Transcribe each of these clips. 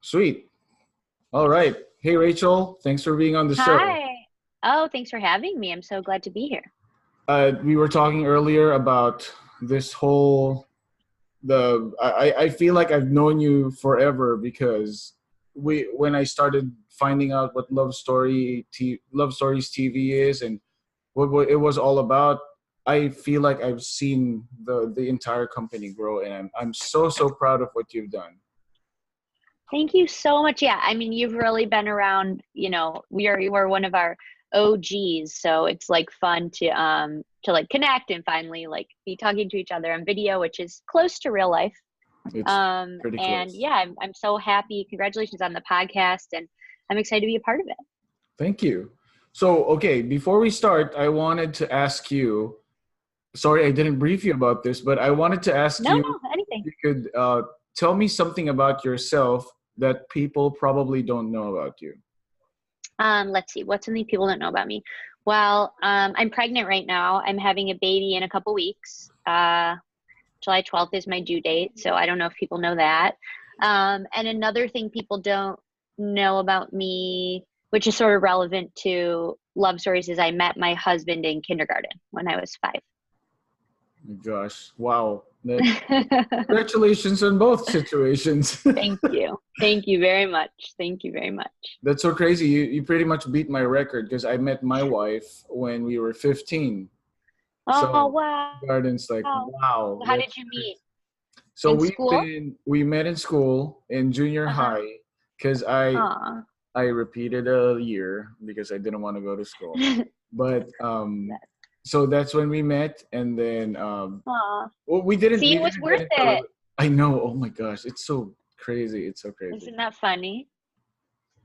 Sweet. All right. Hey, Rachel. Thanks for being on the show. Hi. Oh, thanks for having me. I'm so glad to be here. We were talking earlier about this whole I feel like I've known you forever because we when I started finding out what Love Stories TV is and what it was all about. I feel like I've seen the entire company grow, and I'm so proud of what you've done. Thank you so much. Yeah, I mean, you've really been around, you are one of our OGs, so it's like fun to like connect and finally like be talking to each other on video, which is close to real life. It's pretty And close. yeah, I'm so happy. Congratulations on the podcast, and I'm excited to be a part of it. Thank you. So, okay, before we start, I wanted to ask you. Sorry, I didn't brief you about this, but I wanted to ask No, you no, anything. if you could tell me something about yourself that people probably don't know about you. Let's see, what's something people don't know about me? Well, I'm pregnant right now. I'm having a baby in a couple weeks. July 12th is my due date, so I don't know if people know that. And another thing people don't know about me, which is sort of relevant to love stories, is I met my husband in kindergarten when I was 5. Gosh, wow. Congratulations on both situations. Thank you. Thank you very much. Thank you very much. That's so crazy. You pretty much beat my record because I met my wife when we were 15. Oh, So wow. Garden's like, wow, How that's did you crazy. meet? So In school? we met in school in junior Uh-huh. high because Aw. I repeated a year because I didn't want to go to school. But so that's when we met, and then Aw. well, See, we it was didn't get worth into it. I know. Oh my gosh, it's so crazy. It's so crazy. Isn't that funny?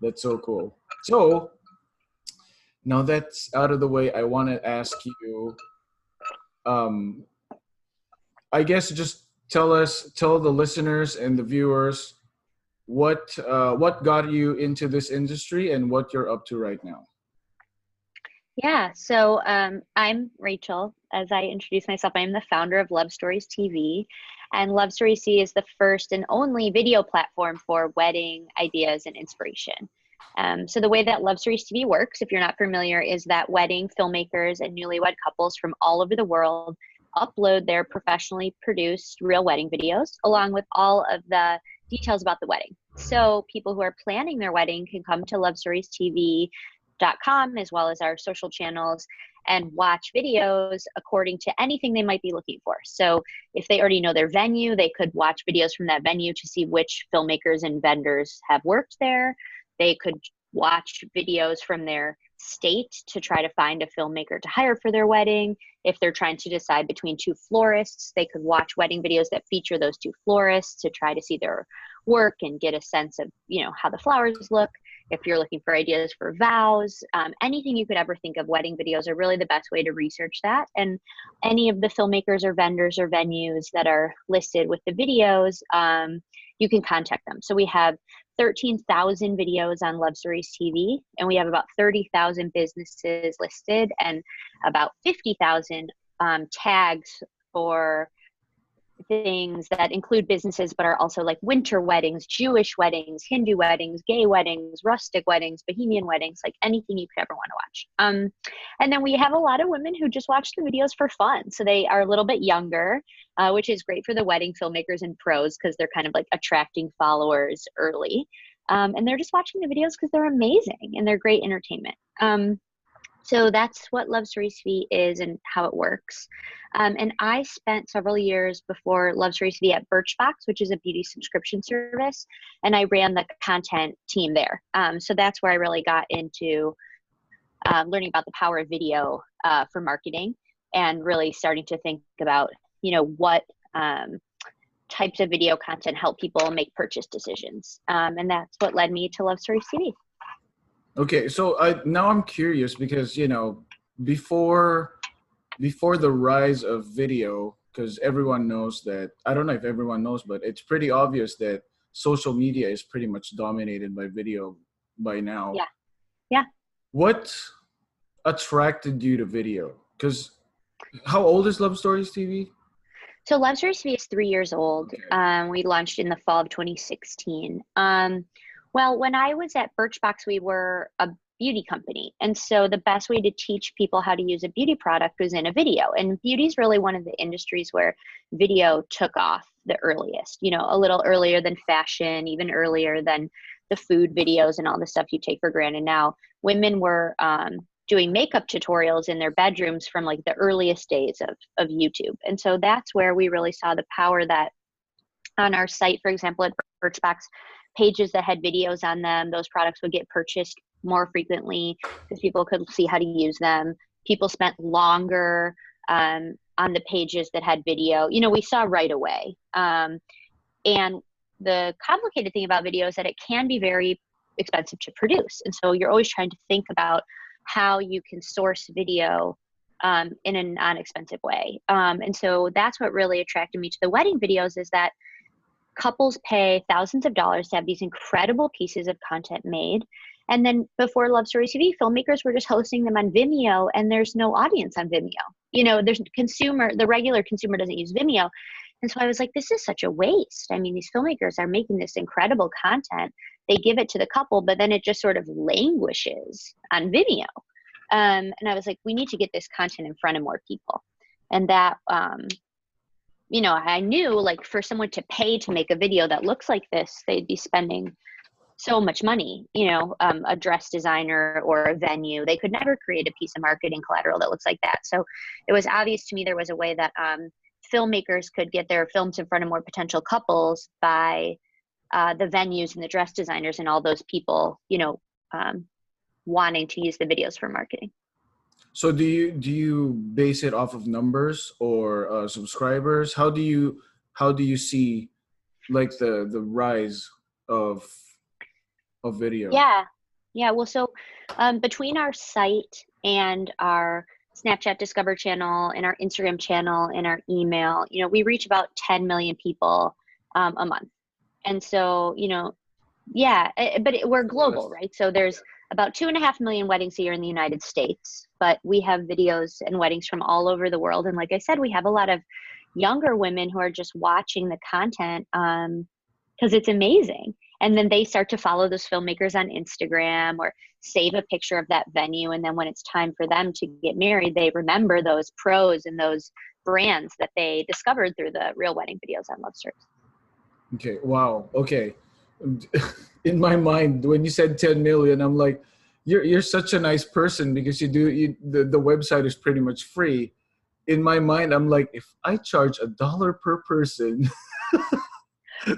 That's so cool. So now that's out of the way, I want to ask you. Um, I guess just tell the listeners and the viewers what got you into this industry and what you're up to right now. Yeah, so I'm Rachel. As I introduced myself, I am the founder of Love Stories TV. And Love Stories TV is the first and only video platform for wedding ideas and inspiration. So the way that Love Stories TV works, if you're not familiar, is that wedding filmmakers and newlywed couples from all over the world upload their professionally produced real wedding videos along with all of the details about the wedding. So people who are planning their wedding can come to Love Stories TV.com as well as our social channels and watch videos according to anything they might be looking for. So if they already know their venue, they could watch videos from that venue to see which filmmakers and vendors have worked there. They could watch videos from their state to try to find a filmmaker to hire for their wedding. If they're trying to decide between two florists, they could watch wedding videos that feature those two florists to try to see their work and get a sense of, how the flowers look. If you're looking for ideas for vows, anything you could ever think of, wedding videos are really the best way to research that. And any of the filmmakers or vendors or venues that are listed with the videos, you can contact them. So we have 13,000 videos on Love Stories TV, and we have about 30,000 businesses listed and about 50,000 tags for things that include businesses but are also like winter weddings, Jewish weddings, Hindu weddings, gay weddings, rustic weddings, bohemian weddings, like anything you could ever want to watch. And then we have a lot of women who just watch the videos for fun. So they are a little bit younger, which is great for the wedding filmmakers and pros because they're kind of like attracting followers early. And they're just watching the videos because they're amazing and they're great entertainment. So that's what Love Stories TV is and how it works. And I spent several years before Love Stories TV at Birchbox, which is a beauty subscription service, and I ran the content team there. So that's where I really got into learning about the power of video for marketing and really starting to think about, what types of video content help people make purchase decisions. And that's what led me to Love Stories TV. Okay, so now I'm curious because before before the rise of video, because everyone knows that, I don't know if everyone knows, but it's pretty obvious that social media is pretty much dominated by video by now. Yeah. Yeah. What attracted you to video? Because how old is Love Stories TV? So Love Stories TV is 3 years old. Okay. We launched in the fall of 2016. Well, when I was at Birchbox, we were a beauty company. And so the best way to teach people how to use a beauty product was in a video. And beauty is really one of the industries where video took off the earliest, you know, a little earlier than fashion, even earlier than the food videos and all the stuff you take for granted now. Women were doing makeup tutorials in their bedrooms from like the earliest days of YouTube. And so that's where we really saw the power that on our site, for example, at Birchbox, pages that had videos on them, those products would get purchased more frequently because people could see how to use them. People spent longer on the pages that had video. You know, we saw right away. And the complicated thing about video is that it can be very expensive to produce. And so you're always trying to think about how you can source video in a non-expensive way. And so that's what really attracted me to the wedding videos, is that couples pay thousands of dollars to have these incredible pieces of content made. And then before Love Stories TV, filmmakers were just hosting them on Vimeo, and there's no audience on Vimeo. You know, the regular consumer doesn't use Vimeo. And so I was like, this is such a waste. I mean, these filmmakers are making this incredible content. They give it to the couple, but then it just sort of languishes on Vimeo. And I was like, we need to get this content in front of more people. And that, you know, I knew like for someone to pay to make a video that looks like this, they'd be spending so much money. You know, a dress designer or a venue, they could never create a piece of marketing collateral that looks like that. So it was obvious to me there was a way that filmmakers could get their films in front of more potential couples by the venues and the dress designers and all those people, you know, wanting to use the videos for marketing. So do you base it off of numbers or subscribers? How do you see like the rise of video? Yeah. Well, so between our site and our Snapchat Discover channel and our Instagram channel and our email, you know, we reach about 10 million people a month. And so, you know, we're global, right? So there's about 2.5 million weddings a year in the United States, but we have videos and weddings from all over the world. And like I said, we have a lot of younger women who are just watching the content because it's amazing. And then they start to follow those filmmakers on Instagram or save a picture of that venue. And then when it's time for them to get married, they remember those pros and those brands that they discovered through the Real Wedding videos on Love Stories. Okay. Wow. Okay. In my mind, when you said 10 million, I'm like, you're such a nice person because the website is pretty much free. In my mind, I'm like, if I charge $1 per person.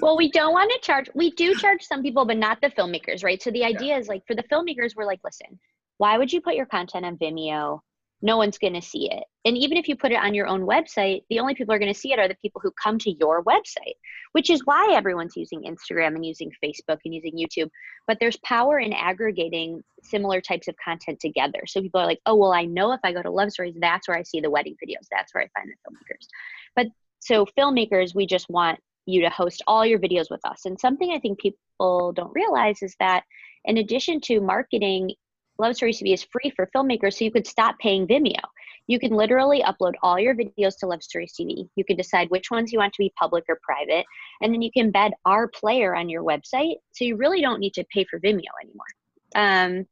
Well, we don't want to charge. We do charge some people, but not the filmmakers, right? So the idea is like for the filmmakers, we're like, listen, why would you put your content on Vimeo? No one's going to see it. And even if you put it on your own website, the only people who are going to see it are the people who come to your website, which is why everyone's using Instagram and using Facebook and using YouTube. But there's power in aggregating similar types of content together. So people are like, oh, well, I know if I go to Love Stories, that's where I see the wedding videos. That's where I find the filmmakers. But so filmmakers, we just want you to host all your videos with us. And something I think people don't realize is that in addition to marketing, Love Stories TV is free for filmmakers, so you could stop paying Vimeo. You can literally upload all your videos to Love Stories TV. You can decide which ones you want to be public or private, and then you can embed our player on your website, so you really don't need to pay for Vimeo anymore. And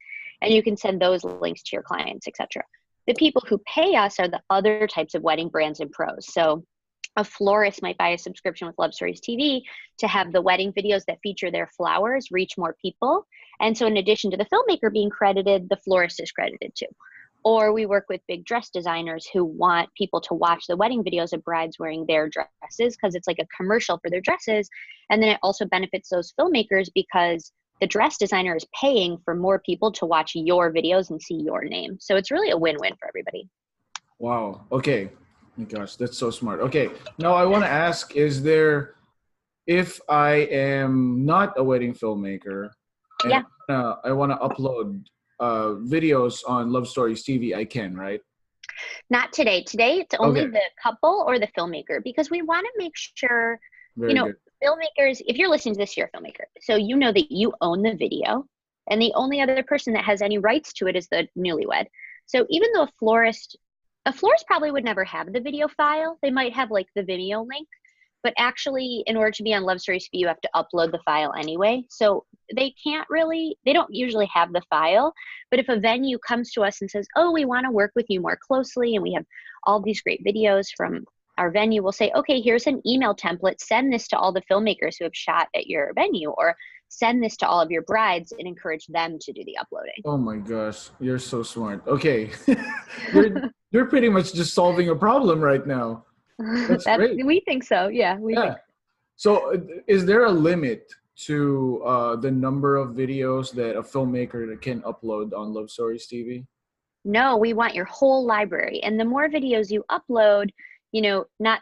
you can send those links to your clients, etc. The people who pay us are the other types of wedding brands and pros. So a florist might buy a subscription with Love Stories TV to have the wedding videos that feature their flowers reach more people. And so in addition to the filmmaker being credited, the florist is credited too. Or we work with big dress designers who want people to watch the wedding videos of brides wearing their dresses because it's like a commercial for their dresses. And then it also benefits those filmmakers because the dress designer is paying for more people to watch your videos and see your name. So it's really a win-win for everybody. Wow. Okay. Oh my gosh, that's so smart. Okay. Now I want to ask, if I am not a wedding filmmaker and I want to upload videos on Love Stories TV, I can, right? Not today. Today, it's only the couple or the filmmaker because we want to make sure, Very good. Filmmakers, if you're listening to this, you're a filmmaker. So you know that you own the video and the only other person that has any rights to it is the newlywed. So even though a florist probably would never have the video file, they might have like the Vimeo link, but actually in order to be on Love Stories TV, you have to upload the file anyway. So they don't usually have the file, but if a venue comes to us and says, oh, we want to work with you more closely and we have all these great videos from our venue, we'll say, okay, here's an email template, send this to all the filmmakers who have shot at your venue, or send this to all of your brides and encourage them to do the uploading. Oh my gosh, you're so smart. Okay. you're pretty much just solving a problem right now. That's great. We think so. Yeah. Yeah. So is there a limit to the number of videos that a filmmaker can upload on Love Stories TV? No, we want your whole library. And the more videos you upload, not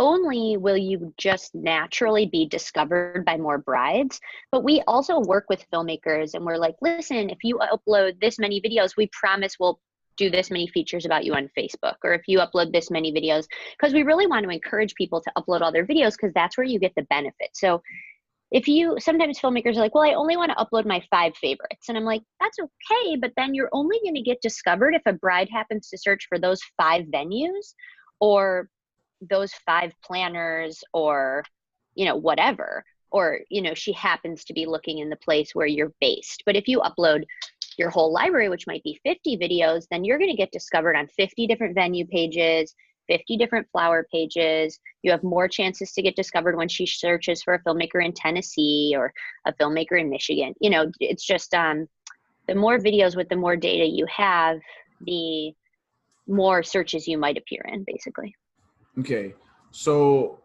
only will you just naturally be discovered by more brides, but we also work with filmmakers and we're like, listen, if you upload this many videos, we promise we'll do this many features about you on Facebook, or if you upload this many videos, because we really want to encourage people to upload all their videos because that's where you get the benefit. So sometimes filmmakers are like, well, I only want to upload my 5 favorites. And I'm like, that's okay, but then you're only going to get discovered if a bride happens to search for those 5 venues or those 5 planners or, whatever, or, she happens to be looking in the place where you're based. But if you upload your whole library, which might be 50 videos, then you're going to get discovered on 50 different venue pages, 50 different flower pages. You have more chances to get discovered when she searches for a filmmaker in Tennessee or a filmmaker in Michigan. It's just the more videos with the more data you have, the more searches you might appear in, basically. Okay. So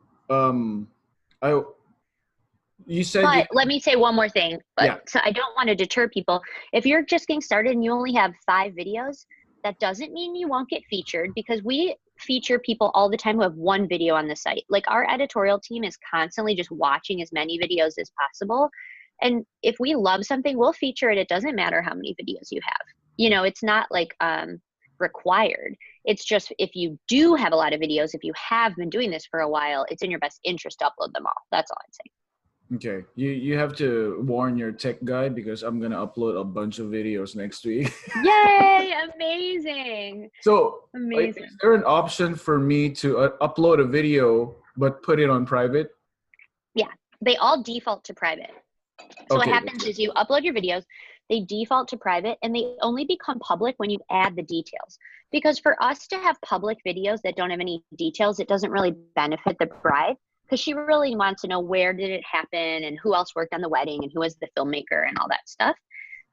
you said, but let me say one more thing. Yeah. So I don't want to deter people. If you're just getting started and you only have 5 videos, that doesn't mean you won't get featured, because we feature people all the time who have 1 video on the site. Like, our editorial team is constantly just watching as many videos as possible. And if we love something, we'll feature it. It doesn't matter how many videos you have. It's not like required. It's just, if you do have a lot of videos, if you have been doing this for a while, it's in your best interest to upload them all. That's all I'm saying. Okay, you have to warn your tech guy, because I'm gonna upload a bunch of videos next week. Yay! Amazing. So, amazing. Is there an option for me to upload a video but put it on private? Yeah, they all default to private. So what happens is you upload your videos, they default to private, and they only become public when you add the details. Because for us to have public videos that don't have any details, it doesn't really benefit the bride, because she really wants to know where did it happen and who else worked on the wedding and who was the filmmaker and all that stuff.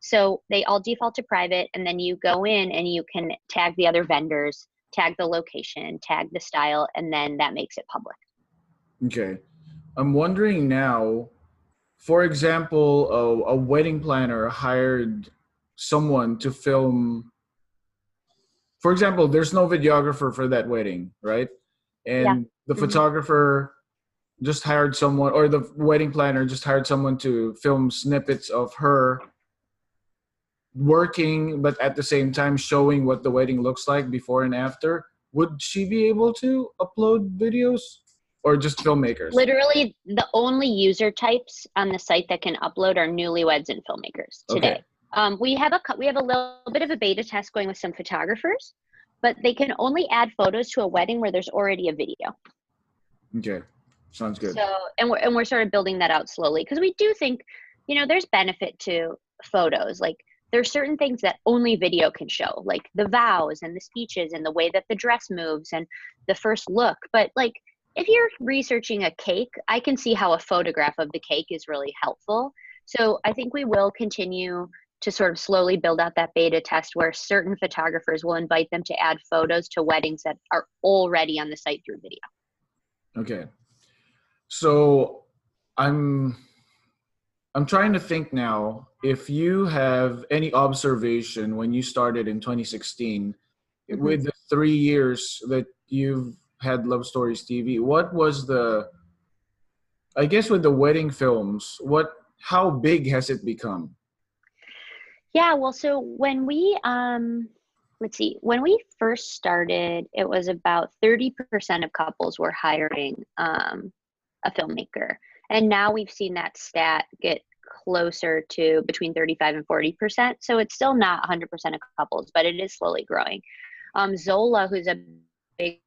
So they all default to private, and then you go in and you can tag the other vendors, tag the location, tag the style, and then that makes it public. Okay. I'm wondering now, for example, a wedding planner hired someone to film. For example, there's no videographer for that wedding, right? And the photographer just hired someone, or the wedding planner just hired someone to film snippets of her working, but at the same time showing what the wedding looks like before and after. Would she be able to upload videos, or just filmmakers? Literally, the only user types on the site that can upload are newlyweds and filmmakers today. Okay. We have a little bit of a beta test going with some photographers, but they can only add photos to a wedding where there's already a video. Okay. Sounds good. So, and we're sort of building that out slowly, because we do think, there's benefit to photos. Like, there's certain things that only video can show, like the vows and the speeches and the way that the dress moves and the first look. But like, if you're researching a cake, I can see how a photograph of the cake is really helpful. So I think we will continue to sort of slowly build out that beta test where certain photographers will invite them to add photos to weddings that are already on the site through video. Okay. So I'm trying to think now, if you have any observation when you started in 2016, with the 3 years that you've had Love Stories TV, what was I guess with the wedding films, how big has it become? Yeah, well, so when we, when we first started, it was about 30% of couples were hiring a filmmaker. And now we've seen that stat get closer to between 35 and 40%. So it's still not 100% of couples, but it is slowly growing. Zola, who's a big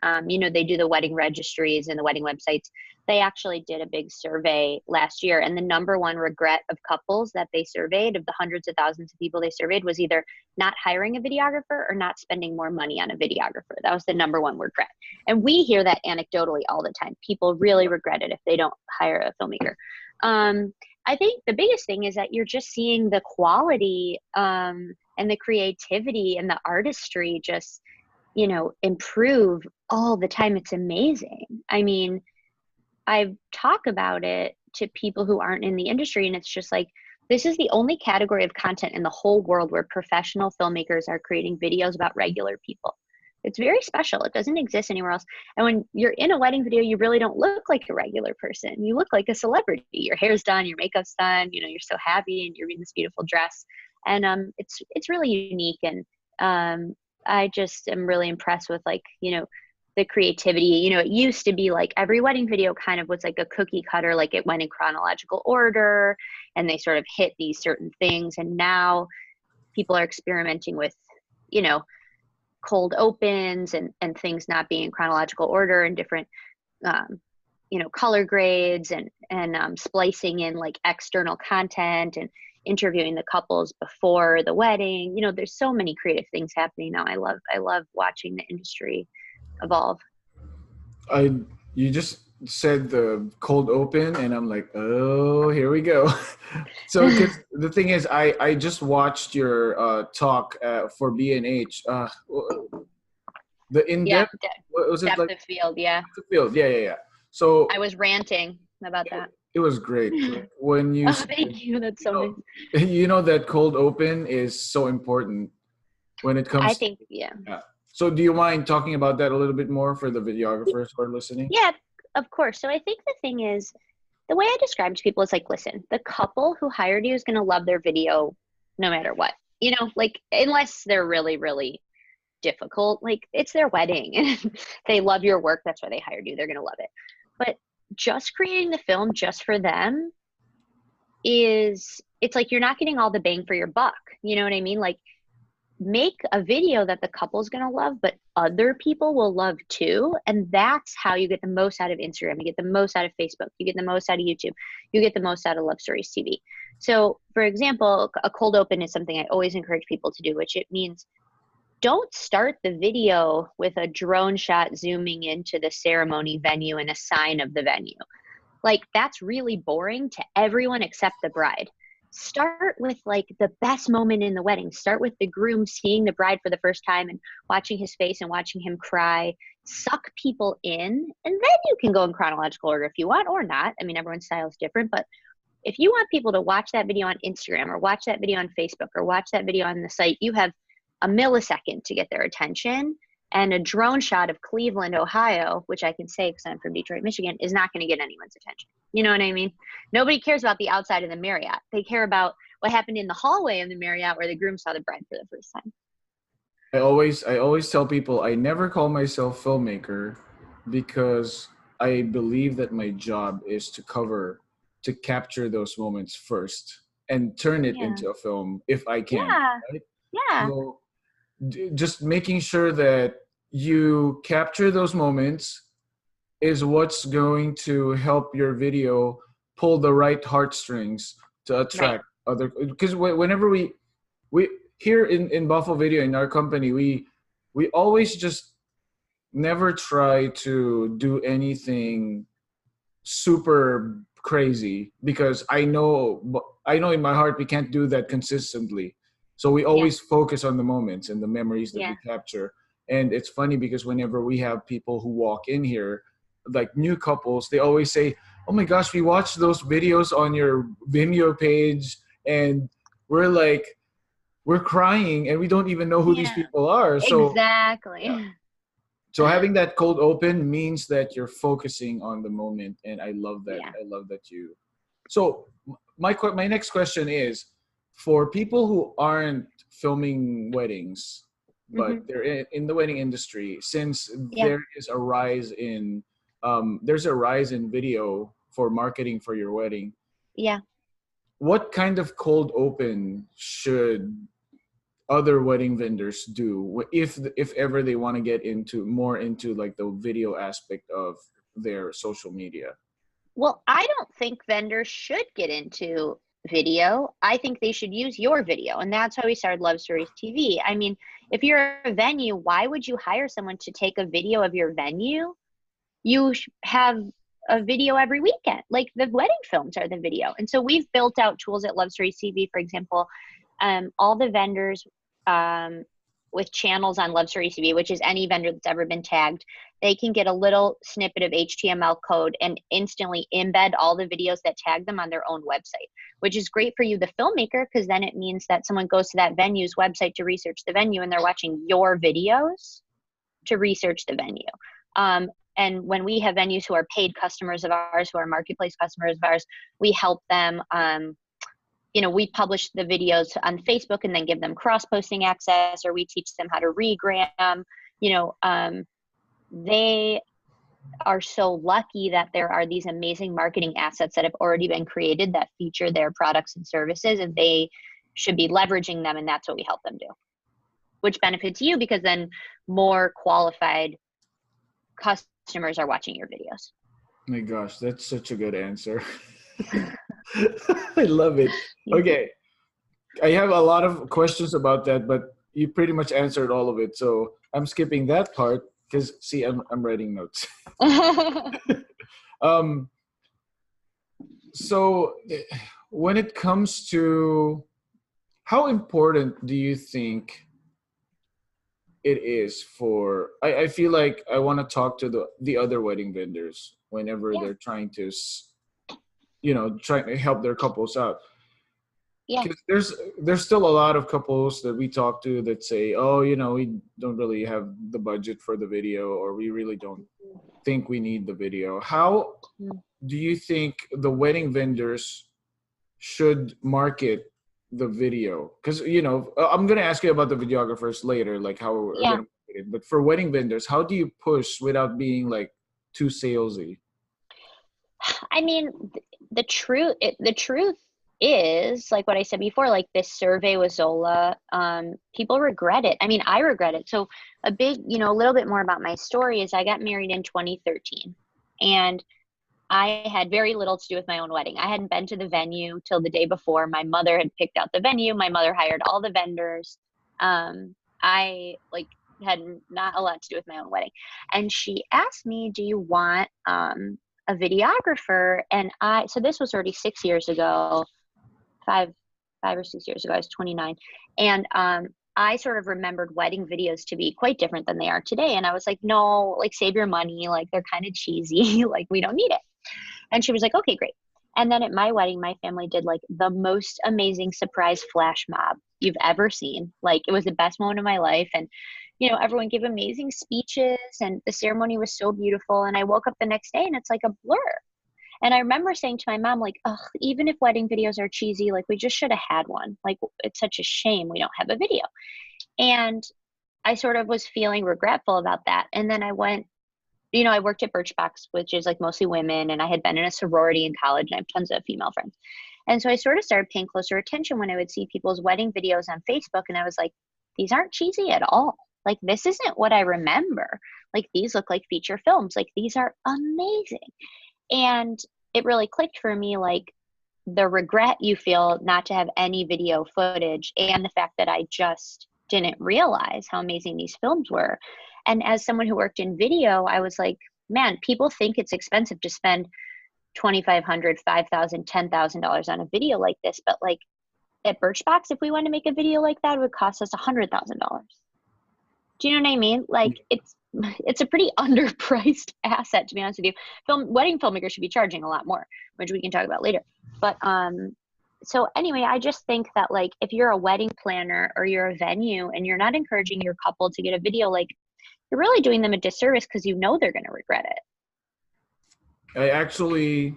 They do the wedding registries and the wedding websites. They actually did a big survey last year, and the number one regret of couples that they surveyed, of the hundreds of thousands of people they surveyed, was either not hiring a videographer or not spending more money on a videographer. That was the number one regret. And we hear that anecdotally all the time. People really regret it if they don't hire a filmmaker. I think the biggest thing is that you're just seeing the quality and the creativity and the artistry just, improve all the time. It's amazing. I mean, I talk about it to people who aren't in the industry, and it's just like, this is the only category of content in the whole world where professional filmmakers are creating videos about regular people. It's very special. It doesn't exist anywhere else. And when you're in a wedding video, you really don't look like a regular person. You look like a celebrity. Your hair's done, your makeup's done, you're so happy and you're in this beautiful dress. And it's really unique. And I just am really impressed with the creativity. It used to be like every wedding video kind of was like a cookie cutter, like it went in chronological order and they sort of hit these certain things. And now people are experimenting with, cold opens and things not being in chronological order and different, color grades and splicing in like external content and interviewing the couples before the wedding. There's so many creative things happening now. I love watching the industry evolve. You just said the cold open and I'm like, oh, here we go. So because the thing is, I just watched your talk for B&H. The in-depth, what was it, depth like? Of field, yeah. The field, yeah. So I was ranting about that. It was great. When you thank you. That's so nice. That cold open is so important when it comes. I think, yeah. So do you mind talking about that a little bit more for the videographers who are listening? Yeah, of course. So I think the thing is, the way I describe to people is like, listen, the couple who hired you is going to love their video no matter what, unless they're really, really difficult, like it's their wedding and they love your work. That's why they hired you. They're going to love it. But just creating the film just for them it's like, you're not getting all the bang for your buck. You know what I mean? Like, make a video that the couple's going to love, but other people will love too. And that's how you get the most out of Instagram. You get the most out of Facebook. You get the most out of YouTube. You get the most out of Love Stories TV. So for example, a cold open is something I always encourage people to do, which it means don't start the video with a drone shot zooming into the ceremony venue and a sign of the venue. Like, that's really boring to everyone except the bride. Start with like the best moment in the wedding. Start with the groom seeing the bride for the first time and watching his face and watching him cry. Suck people in, and then you can go in chronological order if you want, or not. I mean, everyone's style is different, but if you want people to watch that video on Instagram or watch that video on Facebook or watch that video on the site, you have a millisecond to get their attention. And a drone shot of Cleveland, Ohio, which I can say because I'm from Detroit, Michigan, is not going to get anyone's attention. You know what I mean? Nobody cares about the outside of the Marriott. They care about what happened in the hallway of the Marriott where the groom saw the bride for the first time. I always tell people I never call myself filmmaker because I believe that my job is to capture those moments first and turn it into a film if I can. Yeah. Right? Yeah. So, just making sure that you capture those moments is what's going to help your video pull the right heartstrings to attract other, because whenever we here in Buffalo Video, in our company, we always just never try to do anything super crazy, because I know in my heart we can't do that consistently. So we always focus on the moments and the memories that we capture. And it's funny because whenever we have people who walk in here, like new couples, they always say, oh my gosh, we watched those videos on your Vimeo page and we're crying and we don't even know who these people are. So exactly. So having that cold open means that you're focusing on the moment. And I love that. I love that you. So my next question is, for people who aren't filming weddings, but they're in the wedding industry, since there is a rise in video for marketing for your wedding. Yeah. What kind of cold open should other wedding vendors do if ever they want to get into more into like the video aspect of their social media? Well, I don't think vendors should get into video. I think they should use your video. And that's how we started Love Stories TV. I mean, if you're a venue, why would you hire someone to take a video of your venue? You have a video every weekend. Like the wedding films are the video. And so we've built out tools at Love Stories TV, for example. All the vendors with channels on Love Stories TV, which is any vendor that's ever been tagged, they can get a little snippet of HTML code and instantly embed all the videos that tag them on their own website, which is great for you, the filmmaker, because then it means that someone goes to that venue's website to research the venue and they're watching your videos to research the venue. And when we have venues who are paid customers of ours, who are marketplace customers of ours, we help them, we publish the videos on Facebook and then give them cross-posting access, or we teach them how to regram. They are so lucky that there are these amazing marketing assets that have already been created that feature their products and services, and they should be leveraging them, and that's what we help them do, which benefits you because then more qualified customers are watching your videos. Oh my gosh, that's such a good answer. I love it. Okay. I have a lot of questions about that, but you pretty much answered all of it. So I'm skipping that part because see, I'm writing notes. So when it comes to how important do you think it is for, I feel like I want to talk to the other wedding vendors whenever they're trying to, trying to help their couples out. Yeah. Because there's still a lot of couples that we talk to that say, oh, we don't really have the budget for the video, or we really don't think we need the video. How do you think the wedding vendors should market the video? Because, I'm going to ask you about the videographers later, like how we're going to market it. But for wedding vendors, how do you push without being like too salesy? I mean, the truth is, like what I said before, like this survey with Zola, people regret it. I mean, I regret it. So a little bit more about my story is I got married in 2013, and I had very little to do with my own wedding. I hadn't been to the venue till the day before. My mother had picked out the venue. My mother hired all the vendors. I had not a lot to do with my own wedding. And she asked me, do you want a videographer? And so this was already 6 years ago, five or 6 years ago. I was 29. And I sort of remembered wedding videos to be quite different than they are today. And I was like, no, like save your money. Like they're kind of cheesy. Like we don't need it. And she was like, okay, great. And then at my wedding, my family did like the most amazing surprise flash mob you've ever seen. Like it was the best moment of my life. And, everyone gave amazing speeches and the ceremony was so beautiful. And I woke up the next day and it's like a blur. And I remember saying to my mom, like, ugh, even if wedding videos are cheesy, like we just should have had one. Like it's such a shame we don't have a video. And I sort of was feeling regretful about that. And then I went, I worked at Birchbox, which is like mostly women. And I had been in a sorority in college and I have tons of female friends. And so I sort of started paying closer attention when I would see people's wedding videos on Facebook. And I was like, these aren't cheesy at all. Like, this isn't what I remember. Like, these look like feature films. Like, these are amazing. And it really clicked for me, like the regret you feel not to have any video footage and the fact that I just didn't realize how amazing these films were. And as someone who worked in video, I was like, man, people think it's expensive to spend $2,500, $5,000, $10,000 on a video like this. But like at Birchbox, if we wanted to make a video like that, it would cost us $100,000. Do you know what I mean? Like it's a pretty underpriced asset, to be honest with you. Wedding filmmakers should be charging a lot more, which we can talk about later. But so anyway, I just think that like if you're a wedding planner or you're a venue and you're not encouraging your couple to get a video, like you're really doing them a disservice because you know they're going to regret it.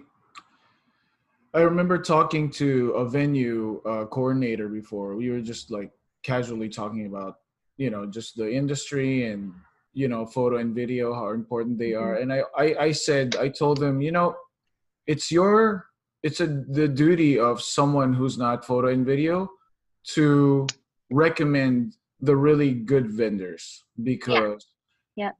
I remember talking to a venue coordinator before. We were just like casually talking about, just the industry and, photo and video, how important they are. And I told them, it's the duty of someone who's not photo and video to recommend the really good vendors because Yeah.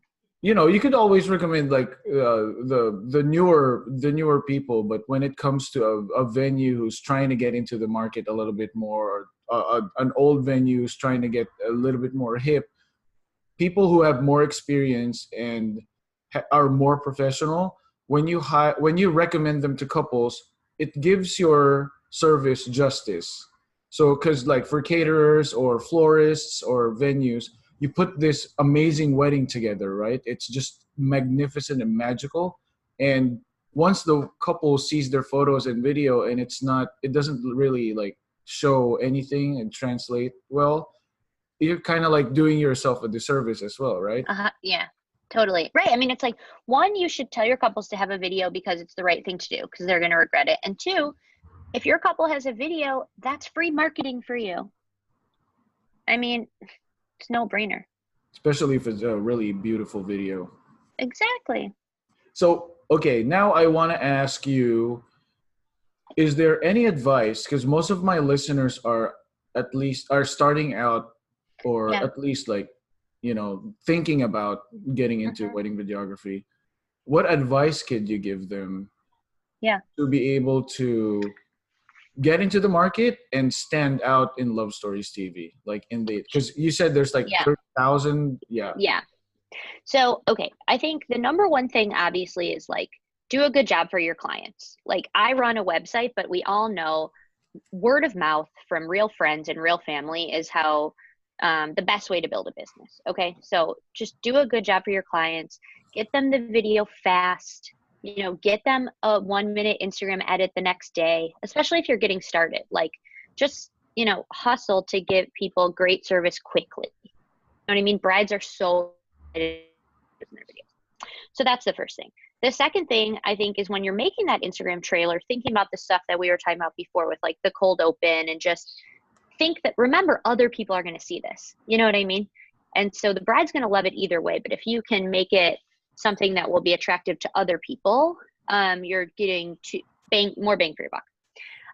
you could always recommend like the newer people, but when it comes to a venue who's trying to get into the market a little bit more, or an old venue who's trying to get a little bit more hip, people who have more experience and are more professional, when you recommend them to couples, it gives your service justice. So because like for caterers or florists or venues, you put this amazing wedding together, right? It's just magnificent and magical. And once the couple sees their photos and video and it doesn't really like show anything and translate well, you're kind of like doing yourself a disservice as well, right? Yeah, totally. Right. I mean, it's like, one, you should tell your couples to have a video because it's the right thing to do because they're going to regret it. And two, if your couple has a video, that's free marketing for you. I mean, it's no brainer. Especially if it's a really beautiful video. Exactly. So, okay, now I want to ask you, is there any advice? Because most of my listeners are starting out, or Yeah. at least like, thinking about getting into wedding videography. What advice could you give them? Yeah. To be able to get into the market and stand out in Love Stories TV, like because you said there's like 30,000. Yeah. So, okay, I think the number one thing obviously is like, do a good job for your clients. Like, I run a website, but we all know word of mouth from real friends and real family is how the best way to build a business. Okay, so just do a good job for your clients. Get them the video fast. Get them a 1-minute Instagram edit the next day, especially if you're getting started. Like, just hustle to give people great service quickly. You know what I mean? Brides are so in their videos. So that's the first thing. The second thing I think is when you're making that Instagram trailer, thinking about the stuff that we were talking about before with like the cold open, and just remember other people are going to see this. You know what I mean? And so the bride's going to love it either way. But if you can make it something that will be attractive to other people, you're getting more bang for your buck.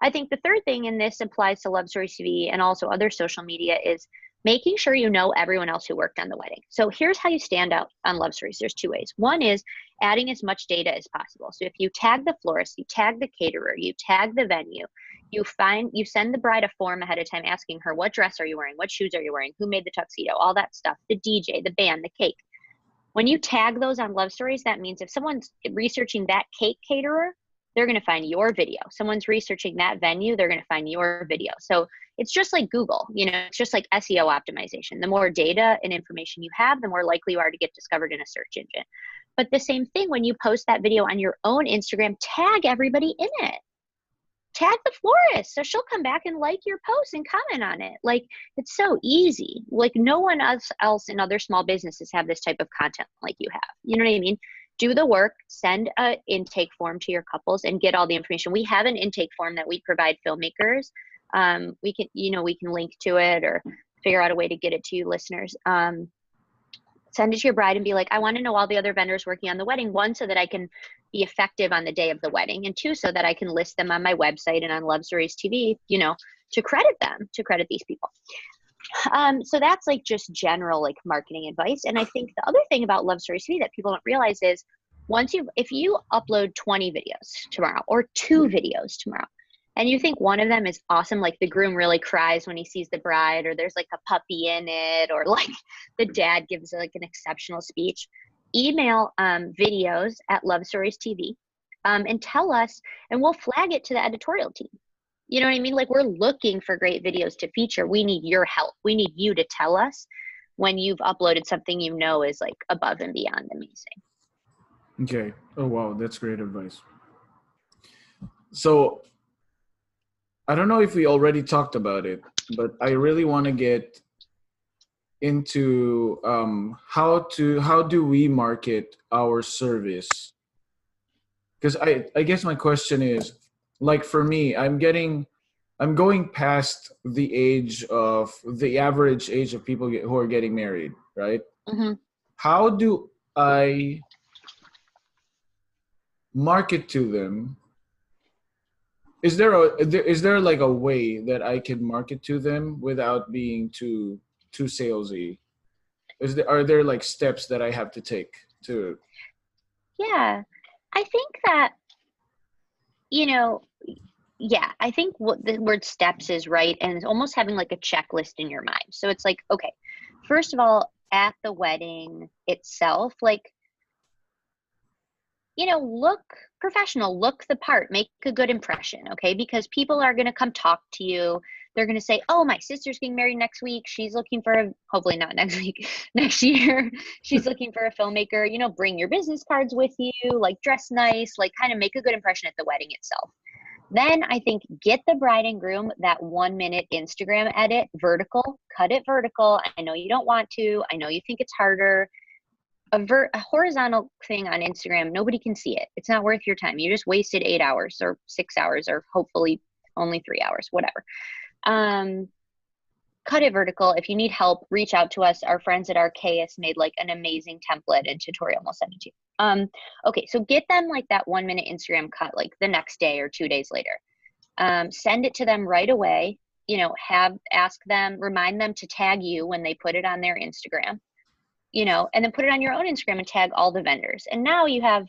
I think the third thing, and this applies to Love Stories TV and also other social media, is making sure you know everyone else who worked on the wedding. So here's how you stand out on Love Stories. There's two ways. One is adding as much data as possible. So if you tag the florist, you tag the caterer, you tag the venue, you send the bride a form ahead of time asking her, what dress are you wearing? What shoes are you wearing? Who made the tuxedo? All that stuff, the DJ, the band, the cake. When you tag those on Love Stories, that means if someone's researching that cake caterer, they're going to find your video. Someone's researching that venue, they're going to find your video. So it's just like Google, it's just like SEO optimization. The more data and information you have, the more likely you are to get discovered in a search engine. But the same thing, when you post that video on your own Instagram, tag everybody in it. Tag the florist, so she'll come back and like your post and comment on it. Like, it's so easy. Like, no one else in other small businesses have this type of content like you have. You know what I mean? Do the work, send an intake form to your couples and get all the information. We have an intake form that we provide filmmakers. We can link to it or figure out a way to get it to you listeners. Send it to your bride and be like, I want to know all the other vendors working on the wedding. One, so that I can be effective on the day of the wedding. And two, so that I can list them on my website and on Love Stories TV, to credit them, to credit these people. So that's like just general like marketing advice. And I think the other thing about Love Stories TV that people don't realize is if you upload 20 videos tomorrow or 2 videos tomorrow, and you think one of them is awesome, like the groom really cries when he sees the bride, or there's like a puppy in it, or like the dad gives like an exceptional speech, email videos at Love Stories TV and tell us, and we'll flag it to the editorial team. You know what I mean? Like, we're looking for great videos to feature. We need your help. We need you to tell us when you've uploaded something is like above and beyond amazing. Okay. Oh, wow. That's great advice. So I don't know if we already talked about it, but I really want to get into how do we market our service? Because I guess my question is, like, for me, I'm going past the average age of people who are getting married, right? Mm-hmm. How do I market to them is there like a way that I can market to them without being too salesy? Are there like steps that I have to take to? Yeah. I think that, you know, yeah, I think what the word steps is right. And it's almost having like a checklist in your mind. So it's like, okay, first of all, at the wedding itself, like, look professional, look the part, make a good impression, okay? Because people are going to come talk to you. They're going to say, oh, my sister's getting married next week. She's looking for hopefully not next week, next year. She's looking for a filmmaker. Bring your business cards with you, like dress nice, like kind of make a good impression at the wedding itself. Then I think get the bride and groom that 1 minute Instagram edit vertical, cut it vertical. I know you don't want to. I know you think it's harder. A horizontal thing on Instagram, nobody can see it. It's not worth your time. You just wasted 8 hours or 6 hours or hopefully only 3 hours, whatever. Cut it vertical. If you need help, reach out to us. Our friends at Archaeus made like an amazing template and tutorial. We'll send it to you. Okay, so get them like that 1 minute Instagram cut like the next day or 2 days later. Send it to them right away. Ask them, remind them to tag you when they put it on their Instagram. And then put it on your own Instagram and tag all the vendors. And now you have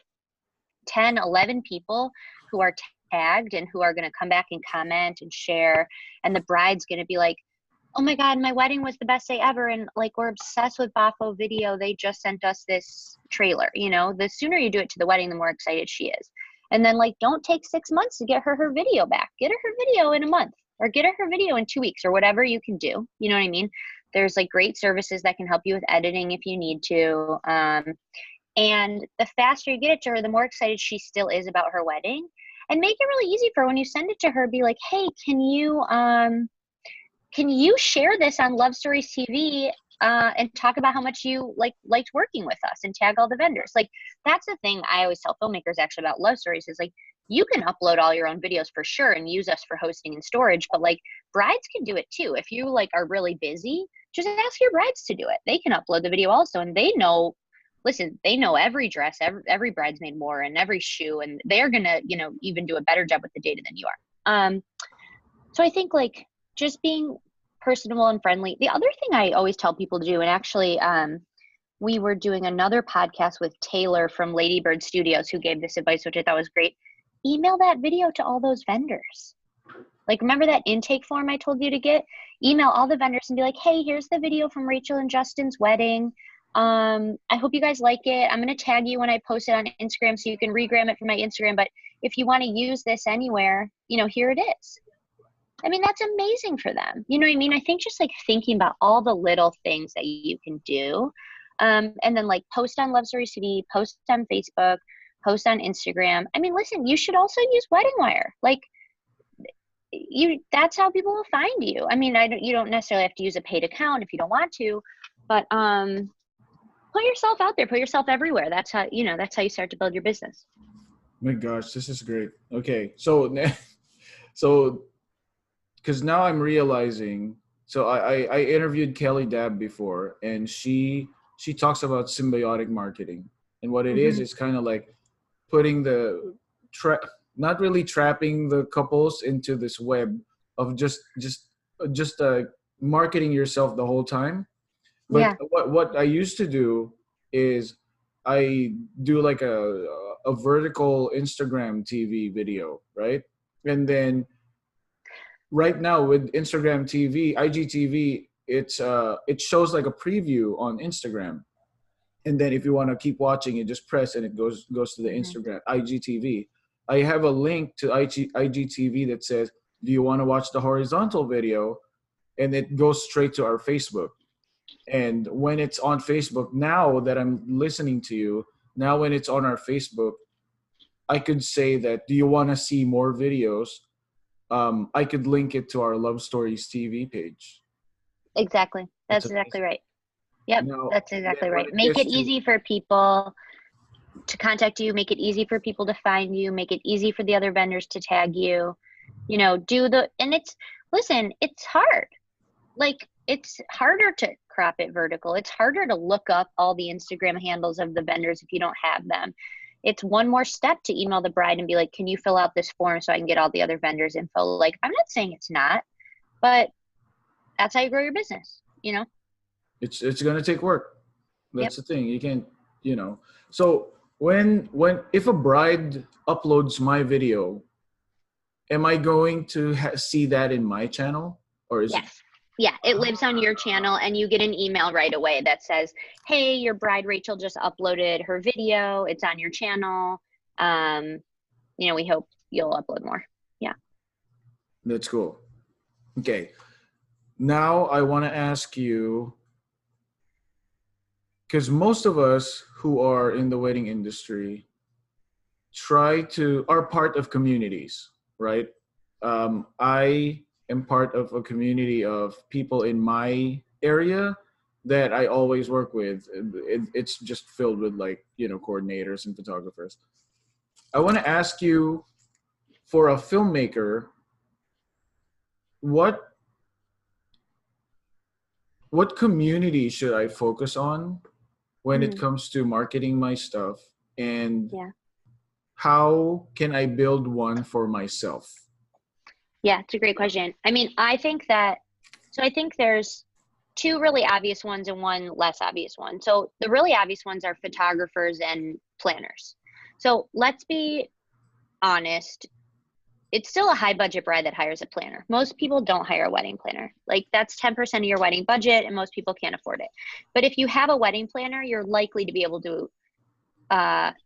10, 11 people who are tagged and who are going to come back and comment and share. And the bride's going to be like, oh my God, my wedding was the best day ever. And like, we're obsessed with Bafo Video. They just sent us this trailer. The sooner you do it to the wedding, the more excited she is. And then like, don't take 6 months to get her video back. Get her video in a month, or get her video in 2 weeks, or whatever you can do. You know what I mean? There's like great services that can help you with editing if you need to. And the faster you get it to her, the more excited she still is about her wedding. And make it really easy for her when you send it to her. Be like, hey, can you share this on Love Stories TV and talk about how much you liked working with us, and tag all the vendors. Like, that's the thing I always tell filmmakers actually about Love Stories is like, you can upload all your own videos for sure and use us for hosting and storage, but like brides can do it too. If you like are really busy, just ask your brides to do it. They can upload the video also, and they know, listen, they know every dress, every bridesmaid wore, and every shoe, and they're gonna, even do a better job with the data than you are. So I think like just being personable and friendly. The other thing I always tell people to do, and actually we were doing another podcast with Taylor from Ladybird Studios who gave this advice, which I thought was great. Email that video to all those vendors. Like, remember that intake form I told you to get? Email all the vendors and be like, hey, here's the video from Rachel and Justin's wedding. I hope you guys like it. I'm going to tag you when I post it on Instagram so you can regram it from my Instagram. But if you want to use this anywhere, here it is. I mean, that's amazing for them. You know what I mean? I think just like thinking about all the little things that you can do. And then like post on Love Stories TV, post on Facebook, post on Instagram. I mean, listen, you should also use Wedding Wire. Like, that's how people will find you. I mean, you don't necessarily have to use a paid account if you don't want to, but put yourself out there, put yourself everywhere. That's how you start to build your business. My gosh, this is great. Okay, so because now I'm realizing. So I interviewed Kelly Dabb before, and she talks about symbiotic marketing, and what it is kind of like putting the not really trapping the couples into this web of just marketing yourself the whole time. But Yeah. what I used to do is I do like a vertical Instagram TV video, right? And then right now with Instagram TV, IGTV, it shows like a preview on Instagram. And then if you want to keep watching it, just press and it goes to the Instagram IGTV. I have a link to IGTV that says, do you want to watch the horizontal video? And it goes straight to our Facebook. And when it's on Facebook, now that I'm listening to you, now when it's on our Facebook, I could say that, do you want to see more videos? I could link it to our Love Stories TV page. Exactly. That's exactly right. Yep, now, that's exactly right. Make it easy for people to contact you, make it easy for people to find you, make it easy for the other vendors to tag you, and it's hard. Like, it's harder to crop it vertical. It's harder to look up all the Instagram handles of the vendors if you don't have them. it's one more step to email the bride and be like, can you fill out this form so I can get all the other vendors' info? Like, I'm not saying it's not, but that's how you grow your business, you know? It's gonna take work. Yep. That's the thing. You can't, you know. So when if a bride uploads my video, am I going to see that in my channel, or is it? Yes. Yeah, it lives on your channel and you get an email right away that says, hey, your bride Rachel just uploaded her video. It's on your channel. You know, we hope you'll upload more. Yeah. That's cool. Okay. Now I want to ask you, because most of us who are in the wedding industry are part of communities, right? I am part of a community of people in my area that I always work with. It's just filled with, like, you know, coordinators and photographers. I want to ask you, for a filmmaker, what community should I focus on when it comes to marketing my stuff, and Yeah. how can I build one for myself? Yeah, it's a great question. I mean, I think there's two really obvious ones and one less obvious one. So the really obvious ones are photographers and planners. So let's be honest. It's still a high budget bride that hires a planner. Most people don't hire a wedding planner. Like, that's 10% of your wedding budget and most people can't afford it. But if you have a wedding planner, you're likely to be able to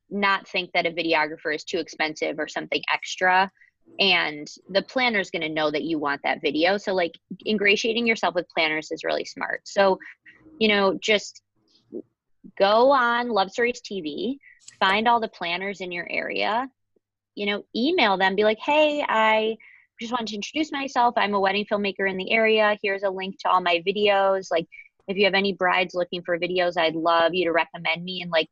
not think that a videographer is too expensive or something extra. And the planner is going to know that you want that video. So, like, ingratiating yourself with planners is really smart. So, you know, just go on Love Stories TV, find all the planners in your area, you know, email them, be like, hey, I just wanted to introduce myself. I'm a wedding filmmaker in the area. Here's a link to all my videos. Like, if you have any brides looking for videos, I'd love you to recommend me. And, like,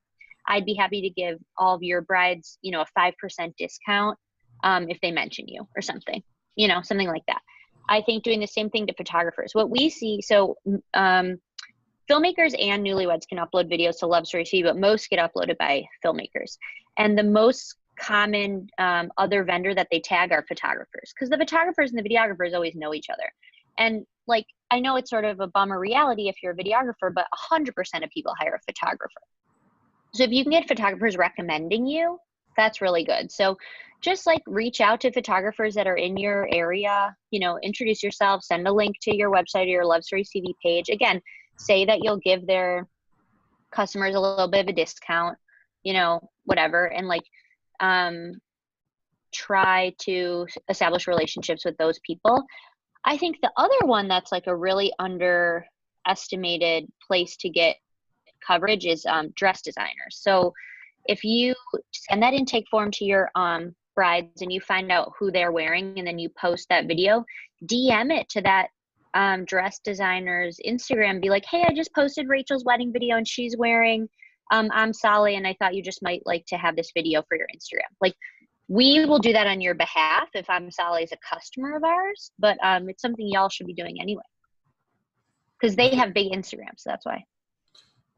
I'd be happy to give all of your brides, you know, a 5% discount if they mention you or something, you know, something like that. I think doing the same thing to photographers. What we see, so filmmakers and newlyweds can upload videos to Love Story TV, but most get uploaded by filmmakers. And the most common other vendor that they tag are photographers, because the photographers and the videographers always know each other. And, like, I know it's sort of a bummer reality if you're a videographer, but 100% of people hire a photographer. So if you can get photographers recommending you, that's really good. So just, like, reach out to photographers that are in your area, you know, introduce yourself, send a link to your website or your Love Stories TV page. Again, say that you'll give their customers a little bit of a discount, you know, whatever. And, like, try to establish relationships with those people. I think the other one that's, like, a really underestimated place to get coverage is dress designers. So if you send that intake form to your brides and you find out who they're wearing and then you post that video, DM it to that dress designer's Instagram. Be like, hey, I just posted Rachel's wedding video and she's wearing I'm Sally and I thought you just might like to have this video for your Instagram. Like, we will do that on your behalf if I'm Sally is a customer of ours, but it's something y'all should be doing anyway, because they have big Instagrams. So that's why.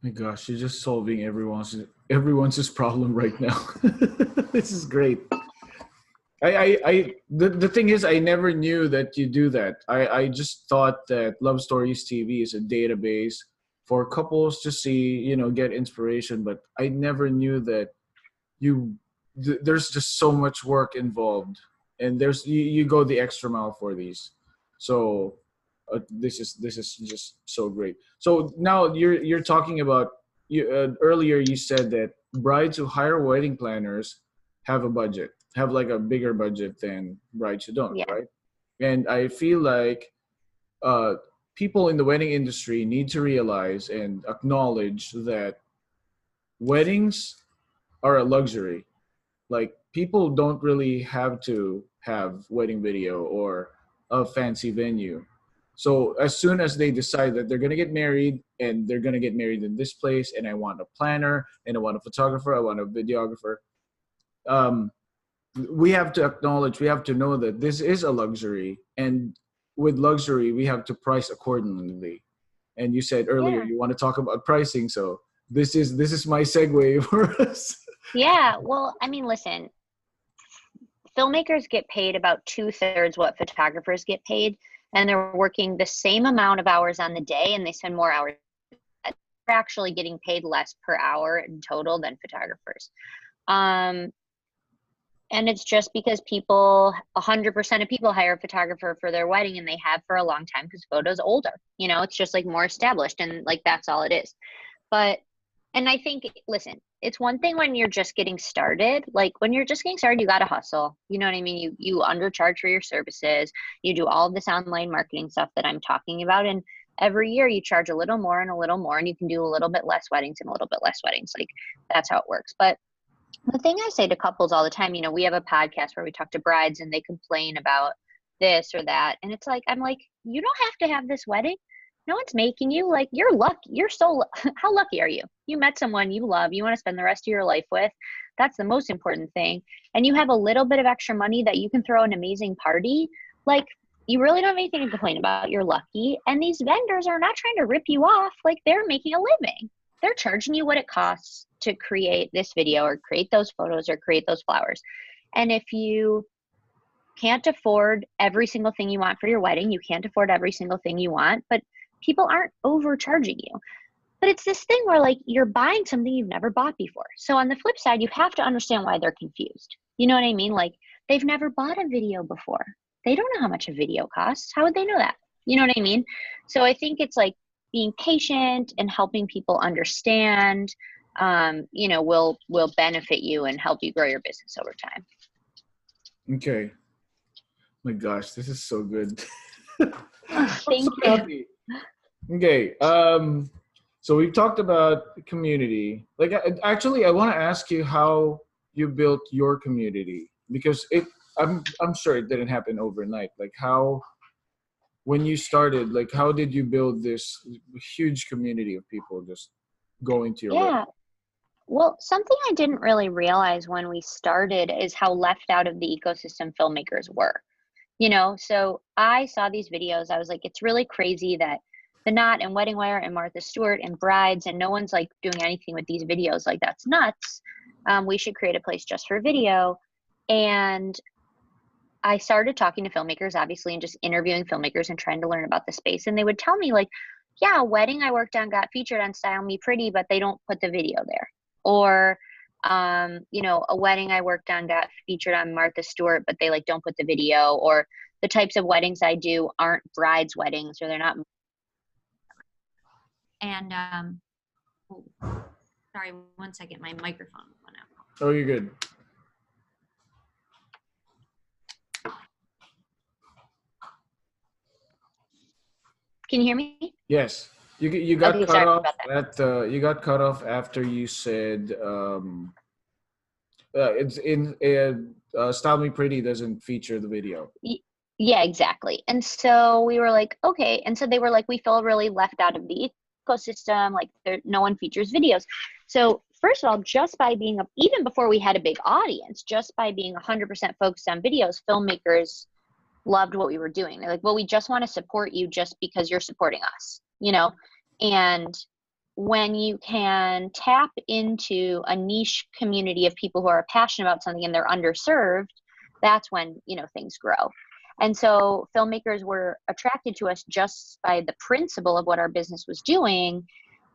My gosh, you're just solving everyone's problem right now. This is great. The thing is, I never knew that you do that. I just thought that Love Stories TV is a database for couples to see, you know, get inspiration. But I never knew that there's just so much work involved, and you go the extra mile for these. So this is just so great. So now you're talking about earlier you said that brides who hire wedding planners have like a bigger budget than brides who don't, Yeah. right? And I feel like people in the wedding industry need to realize and acknowledge that weddings are a luxury. Like, people don't really have to have wedding video or a fancy venue. So as soon as they decide that they're going to get married and they're going to get married in this place, and I want a planner and I want a photographer, I want a videographer, we have to acknowledge, we have to know that this is a luxury, and with luxury, we have to price accordingly. And you said earlier, Yeah. you want to talk about pricing. So this is my segue for us. Yeah, well, I mean, listen, filmmakers get paid about 2/3 what photographers get paid, and they're working the same amount of hours on the day, and they spend more hours. They're actually getting paid less per hour in total than photographers. Um, and it's just because 100% of people hire a photographer for their wedding, and they have for a long time because photo's older. You know, it's just like more established, and like that's all it is. But and I think, listen, it's one thing when you're just getting started. Like when you're just getting started, you got to hustle. You know what I mean? You undercharge for your services. You do all of this online marketing stuff that I'm talking about, and every year you charge a little more and a little more, and you can do a little bit less weddings and a little bit less weddings. Like that's how it works. But the thing I say to couples all the time, you know, we have a podcast where we talk to brides and they complain about this or that. And it's like, I'm like, you don't have to have this wedding. No one's making you. Like, you're lucky. You're so, how lucky are you? You met someone you love, you want to spend the rest of your life with. That's the most important thing. And you have a little bit of extra money that you can throw an amazing party. Like, you really don't have anything to complain about. You're lucky. And these vendors are not trying to rip you off. Like, they're making a living. They're charging you what it costs to create this video or create those photos or create those flowers. And if you can't afford every single thing you want for your wedding, you can't afford every single thing you want, but people aren't overcharging you. But it's this thing where like you're buying something you've never bought before. So on the flip side, you have to understand why they're confused. You know what I mean? Like they've never bought a video before. They don't know how much a video costs. How would they know that? You know what I mean? So I think it's like being patient and helping people understand, you know, will benefit you and help you grow your business over time. Okay. My gosh, this is so good. Thank you. Happy. Okay. So we've talked about community. Like, actually, I want to ask you how you built your community, because I'm sure it didn't happen overnight. Like, how, when you started, like, how did you build this huge community of people just going to your wedding? Yeah. Well, something I didn't really realize when we started is how left out of the ecosystem filmmakers were. You know, so I saw these videos. I was like, it's really crazy that The Knot and Wedding Wire and Martha Stewart and Brides, and no one's like doing anything with these videos. Like, that's nuts. We should create a place just for video. And I started talking to filmmakers, obviously, and just interviewing filmmakers and trying to learn about the space. And they would tell me, like, yeah, a wedding I worked on got featured on Style Me Pretty, but they don't put the video there. Or, you know, a wedding I worked on got featured on Martha Stewart, but they like don't put the video. Or the types of weddings I do aren't brides' weddings, or they're not. And oh, sorry, 1 second, my microphone went out. Oh, you're good. Can you hear me? Yes. You got Okay, cut sorry off about that. at you got cut off after you said it's in Style Me Pretty doesn't feature the video. Yeah, exactly. And so we were like, okay. And so they were like, we feel really left out of the ecosystem. Like no one features videos. So first of all, just by being even before we had a big audience, just by being 100% focused on videos, filmmakers loved what we were doing. They're like, well, we just want to support you just because you're supporting us, you know? And when you can tap into a niche community of people who are passionate about something and they're underserved, that's when, you know, things grow. And so filmmakers were attracted to us just by the principle of what our business was doing.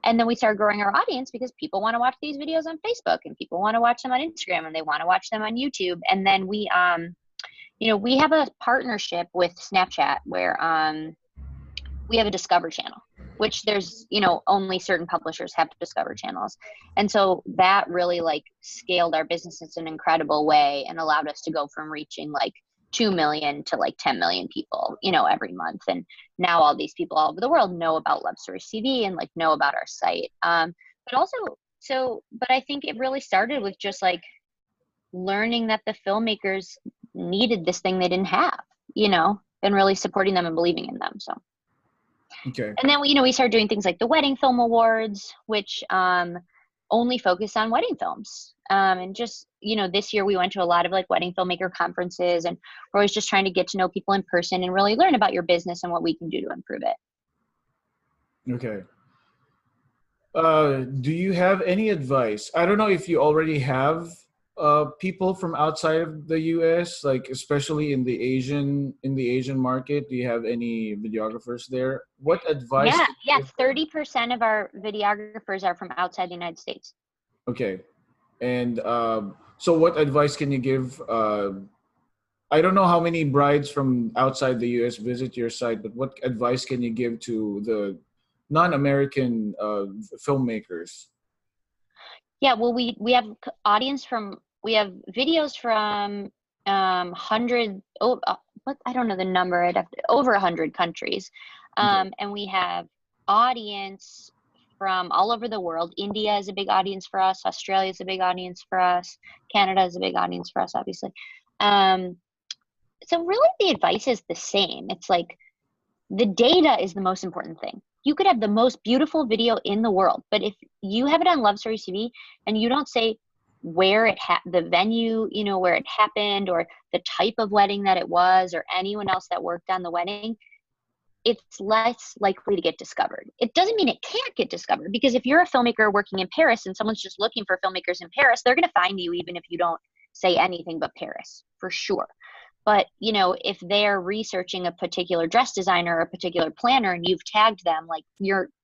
And then we started growing our audience because people want to watch these videos on Facebook, and people want to watch them on Instagram, and they want to watch them on YouTube. And then we, you know, we have a partnership with Snapchat where we have a Discover channel, which there's, you know, only certain publishers have Discover channels. And so that really like scaled our business in an incredible way and allowed us to go from reaching like 2 million to like 10 million people, you know, every month. And now all these people all over the world know about Love Stories TV and like know about our site. But also, but I think it really started with just like learning that the filmmakers needed this thing they didn't have, you know, and really supporting them and believing in them. So. Okay. And then, you know, we started doing things like the Wedding Film Awards, which only focus on wedding films. And just, you know, this year we went to a lot of like wedding filmmaker conferences, and we're always just trying to get to know people in person and really learn about your business and what we can do to improve it. Okay. Do you have any advice? I don't know if you already have people from outside of the US, like especially in the Asian market. Do you have any videographers there? What advice Yeah, can you yes, give them? 30% of our videographers are from outside the United States. Okay. And so what advice can you give? I don't know how many brides from outside the US visit your site, but what advice can you give to the non-American filmmakers? Yeah, well, we have audience from we have videos from hundred what I don't know the number. I'd have to, over 100 countries, Okay. and we have audience from all over the world. India is a big audience for us. Australia is a big audience for us. Canada is a big audience for us, obviously. Um, so really, the advice is the same. It's like the data is the most important thing. You could have the most beautiful video in the world, but if you have it on Love Stories TV and you don't say where the venue, where it happened, or the type of wedding that it was, or anyone else that worked on the wedding, it's less likely to get discovered. It doesn't mean it can't get discovered, because if you're a filmmaker working in Paris and someone's just looking for filmmakers in Paris, they're going to find you even if you don't say anything but Paris, for sure. But, if they're researching a particular dress designer or a particular planner and you've tagged them, like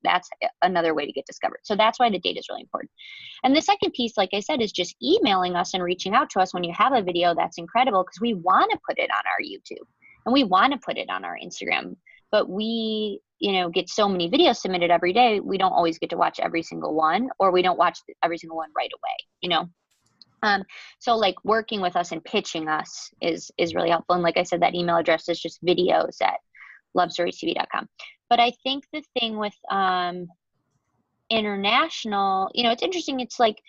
that's another way to get discovered. So that's why the data is really important. And the second piece, like I said, is just emailing us and reaching out to us when you have a video that's incredible, because we want to put it on our YouTube and we want to put it on our Instagram. But we, get so many videos submitted every day, we don't always get to watch every single one, or we don't watch every single one right away. So like working with us and pitching us is really helpful. And like I said, that email address is just videos@lovestoriestv.com. But I think the thing with international, it's interesting. It's like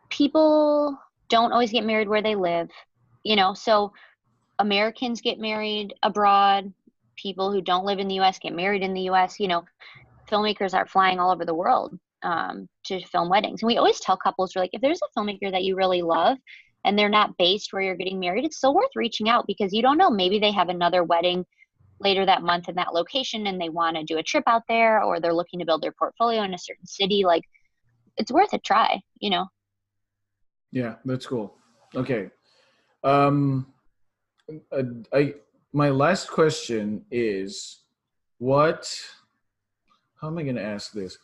people don't always get married where they live, so Americans get married abroad. People who don't live in the US get married in the US. Filmmakers are flying all over the world to film weddings. And we always tell couples, we're like, if there's a filmmaker that you really love and they're not based where you're getting married, it's still worth reaching out, because you don't know, maybe they have another wedding later that month in that location and they want to do a trip out there, or they're looking to build their portfolio in a certain city. Like, it's worth a try. Yeah, that's cool. Okay. Um, I my last question is what? How am I going to ask this?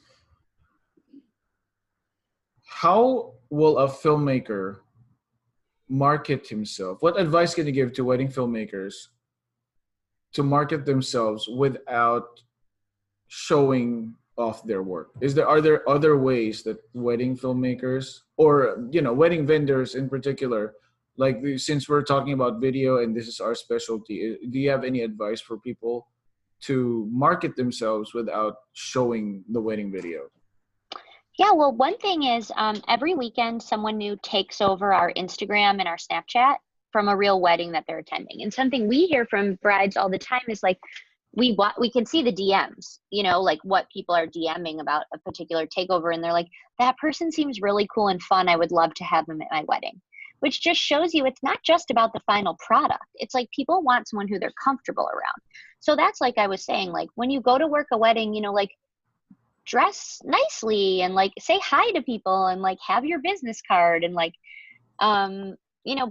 How will a filmmaker market himself? What advice can you give to wedding filmmakers to market themselves without showing off their work? Are there other ways that wedding filmmakers, or wedding vendors in particular, like since we're talking about video and this is our specialty, do you have any advice for people to market themselves without showing the wedding video? Yeah, well, one thing is every weekend someone new takes over our Instagram and our Snapchat from a real wedding that they're attending. And something we hear from brides all the time is like, we can see the DMs, like what people are DMing about a particular takeover. And they're like, that person seems really cool and fun. I would love to have them at my wedding, which just shows you it's not just about the final product. It's like people want someone who they're comfortable around. So that's, like I was saying, like when you go to work a wedding, like dress nicely and like say hi to people and like have your business card and like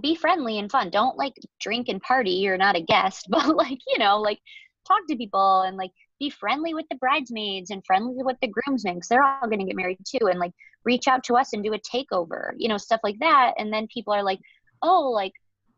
be friendly and fun. Don't like drink and party, you're not a guest, but like like talk to people and like be friendly with the bridesmaids and friendly with the groomsmen, because they're all going to get married too, and like reach out to us and do a takeover, stuff like that. And then people are like, oh, like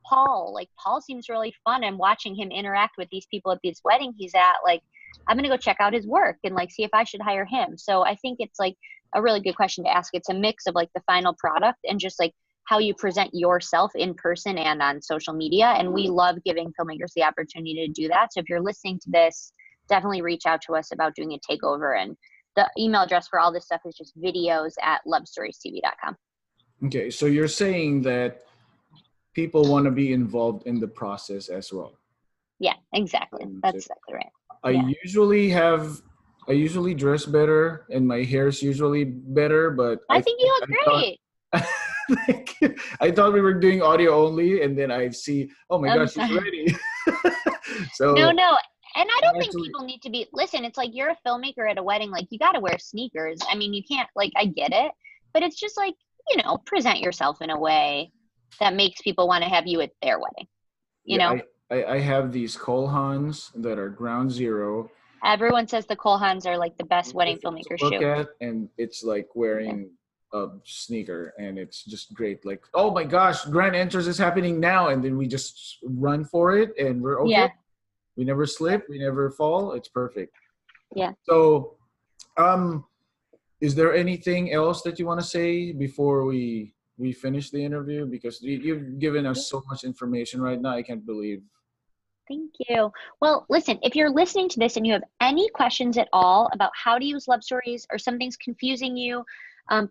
Paul seems really fun. I'm watching him interact with these people at this wedding he's at. Like, I'm going to go check out his work and like see if I should hire him. So I think it's like a really good question to ask. It's a mix of like the final product and just like how you present yourself in person and on social media. And we love giving filmmakers the opportunity to do that. So if you're listening to this, definitely reach out to us about doing a takeover. And the email address for all this stuff is just videos@lovestoriestv.com. Okay, so you're saying that people want to be involved in the process as well. Yeah, exactly. That's exactly right. I usually dress better and my hair's usually better, but I think you look great. I thought we were doing audio only, and then I see, oh my gosh, she's ready. So no. And I don't think Actually, people need to be, listen, it's like you're a filmmaker at a wedding, like you got to wear sneakers. I mean, you can't, like, I get it, but it's just like, present yourself in a way that makes people want to have you at their wedding, you yeah, know? I have these Cole Haans that are ground zero. Everyone says the Cole Haans are like the best wedding Beautiful to filmmaker look shoe. at, and it's like Yeah. wearing a sneaker, and it's just great. Like, oh my gosh, grand entrance is happening now, and then we just run for it, and we're okay. Yeah. We never slip, we never fall. It's perfect. Yeah. So, um, is there anything else that you want to say before we finish the interview? Because you've given Yeah. us so much information right now. I can't believe. Thank you. Well, listen, if you're listening to this and you have any questions at all about how to use Love Stories or something's confusing you,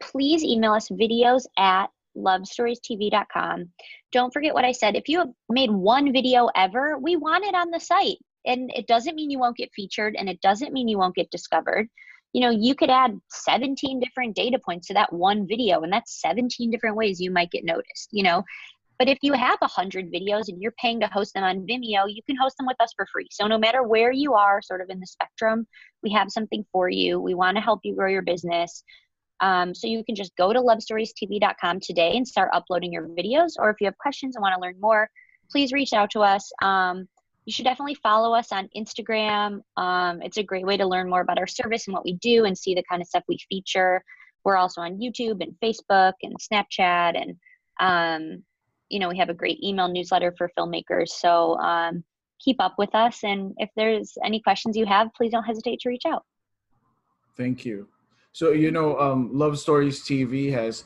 please email us videos@lovestoriestv.com. Don't forget what I said. If you have made one video ever, we want it on the site. And it doesn't mean you won't get featured, and it doesn't mean you won't get discovered. You could add 17 different data points to that one video, and that's 17 different ways you might get noticed. But if you have 100 videos and you're paying to host them on Vimeo, you can host them with us for free. So no matter where you are sort of in the spectrum, we have something for you. We want to help you grow your business. So you can just go to lovestoriestv.com today and start uploading your videos. Or if you have questions and want to learn more, please reach out to us. You should definitely follow us on Instagram. It's a great way to learn more about our service and what we do and see the kind of stuff we feature. We're also on YouTube and Facebook and Snapchat, and we have a great email newsletter for filmmakers. So keep up with us. And if there's any questions you have, please don't hesitate to reach out. Thank you. So Love Stories TV has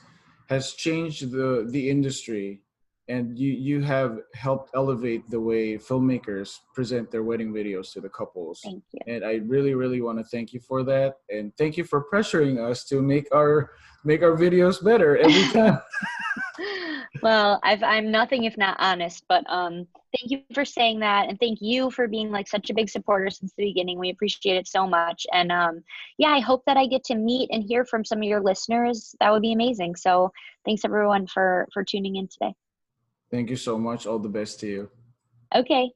changed the industry, and you have helped elevate the way filmmakers present their wedding videos to the couples. Thank you. And I really, really want to thank you for that, and thank you for pressuring us to make our videos better every time. Well, I'm nothing if not honest, but thank you for saying that, and thank you for being like such a big supporter since the beginning. We appreciate it so much, and yeah, I hope that I get to meet and hear from some of your listeners. That would be amazing. So thanks everyone for tuning in today. Thank you so much. All the best to you. Okay.